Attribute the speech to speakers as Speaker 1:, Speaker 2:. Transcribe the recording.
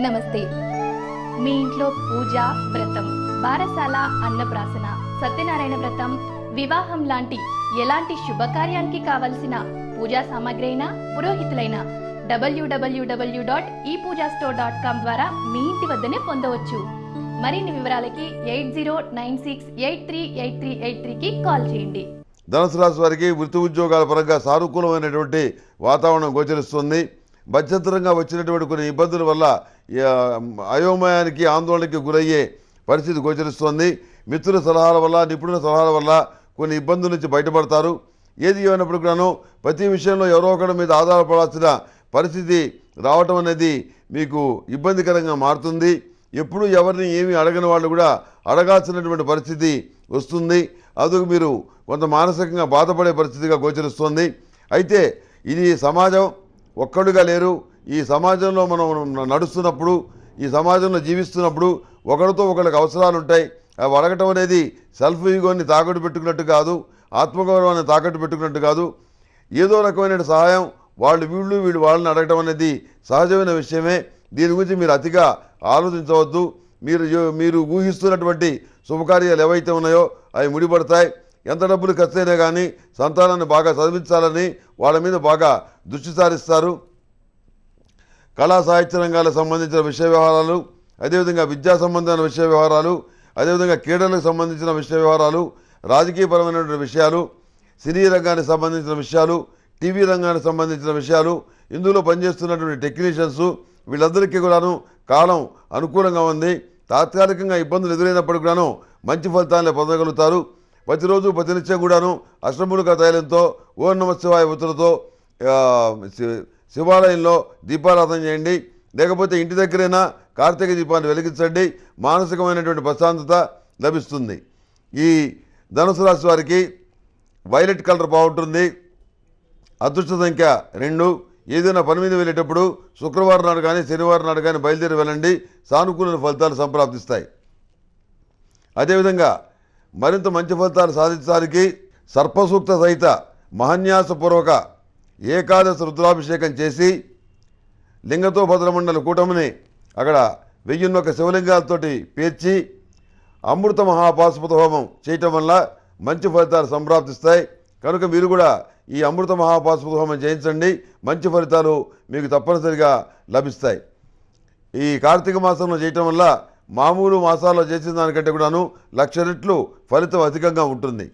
Speaker 1: నమస్తే. మీ ఇంట్లో పూజ, వ్రతం, బారసాల, అన్నప్రాసన, సత్యనారాయణ వ్రతం, వివాహం లాంటి ఎలాంటి శుభకార్యానికి కావలసిన పూజా సామాగ్రి అయినా, పురోహితులైన www.epoojastore.com ద్వారా మీ ఇంటి వద్దనే పొందవచ్చు. మరిన్ని వివరాలకి 8096838383కి కాల్ చేయండి.
Speaker 2: ధనుసు రాశి వారికి వృత్తి ఉద్యోగాల పరంగా సానుకూలమైనటువంటి వాతావరణం గోచరిస్తుంది. మధ్యంతరంగా వచ్చినటువంటి కొన్ని ఇబ్బందుల వల్ల అయోమయానికి, ఆందోళనకి గురయ్యే పరిస్థితి గోచరిస్తుంది. మిత్రుల సలహాల వల్ల, నిపుణుల సలహాల వల్ల కొన్ని ఇబ్బందుల నుంచి బయటపడతారు. ఏది ఏమైనప్పటికీ కూడాను ప్రతి విషయంలో ఎవరో ఒకరి మీద ఆధారపడాల్సిన పరిస్థితి రావటం అనేది మీకు ఇబ్బందికరంగా మారుతుంది. ఎప్పుడు ఎవరిని ఏమీ అడగని వాళ్ళు కూడా అడగాల్సినటువంటి పరిస్థితి వస్తుంది. అందుకు మీరు కొంత మానసికంగా బాధపడే పరిస్థితిగా గోచరిస్తుంది. అయితే ఇది సమాజం, ఒక్కడుగా లేరు. ఈ సమాజంలో మనం నడుస్తున్నప్పుడు, ఈ సమాజంలో జీవిస్తున్నప్పుడు ఒకరితో ఒకరికి అవసరాలు ఉంటాయి. అవి అడగటం అనేది సెల్ఫ్ ఈగోని తాకట్టు పెట్టుకున్నట్టు కాదు, ఆత్మగౌరవాన్ని తాకట్టు పెట్టుకున్నట్టు కాదు. ఏదో రకమైన సహాయం వీళ్ళు వాళ్ళని అడగటం అనేది సహజమైన విషయమే. దీని గురించి మీరు అతిగా ఆలోచించవద్దు. మీరు ఊహిస్తున్నటువంటి శుభకార్యాలు ఏవైతే ఉన్నాయో అవి ముడిపడతాయి. ఎంత డబ్బులు ఖర్చైనా కానీ సంతానాన్ని బాగా చదివించాలని వాళ్ళ మీద బాగా దృష్టి సారిస్తారు. కళా సాహిత్య రంగాలకు సంబంధించిన విషయ వ్యవహారాలు, అదేవిధంగా విద్యా సంబంధమైన విషయ వ్యవహారాలు, అదేవిధంగా క్రీడలకు సంబంధించిన విషయ వ్యవహారాలు, రాజకీయపరమైనటువంటి విషయాలు, సినీ రంగానికి సంబంధించిన విషయాలు, టీవీ రంగానికి సంబంధించిన విషయాలు, ఇందులో పనిచేస్తున్నటువంటి టెక్నీషియన్స్ వీళ్ళందరికీ కూడాను కాలం అనుకూలంగా ఉంది. తాత్కాలికంగా ఇబ్బందులు ఎదురైనప్పటికీ కూడాను మంచి ఫలితాలను పొందగలుగుతారు. ప్రతిరోజు ప్రతినిత్యం కూడాను అష్టమూలిక తైలంతో, ఓం నమః శివాయ ఒత్తులతో శివాలయంలో దీపారాధన చేయండి. లేకపోతే ఇంటి దగ్గరైనా కార్తీక దీపాన్ని వెలిగించండి. మానసికమైనటువంటి ప్రశాంతత లభిస్తుంది. ఈ ధనుసు రాశి వారికి వైలెట్ కలర్ బాగుంటుంది. అదృష్ట సంఖ్య 2. ఏదైనా పని మీద వెళ్ళేటప్పుడు శుక్రవారం నాడు కానీ, శనివారం నాడు కానీ బయలుదేరి వెళ్ళండి. సానుకూల ఫలితాలు సంప్రాప్తిస్తాయి. అదేవిధంగా మరింత మంచి ఫలితాలు సాధించడానికి సర్పసూక్త సహిత మహాన్యాసపూర్వక ఏకాదశ రుద్రాభిషేకం చేసి లింగతో భద్రమండల కూటమిని అక్కడ 1001 శివలింగాలతోటి పేర్చి అమృత మహాపాశుపత హోమం చేయటం వల్ల మంచి ఫలితాలు సంప్రాప్తిస్తాయి. కనుక మీరు కూడా ఈ అమృత మహాపాశుపత హోమం చేయించండి. మంచి ఫలితాలు మీకు తప్పనిసరిగా లభిస్తాయి. ఈ కార్తీక మాసంలో చేయటం వల్ల మామూలు మాసాల్లో చేసిన దానికంటే కూడాను 1,00,000 రెట్లు ఫలితం అధికంగా ఉంటుంది.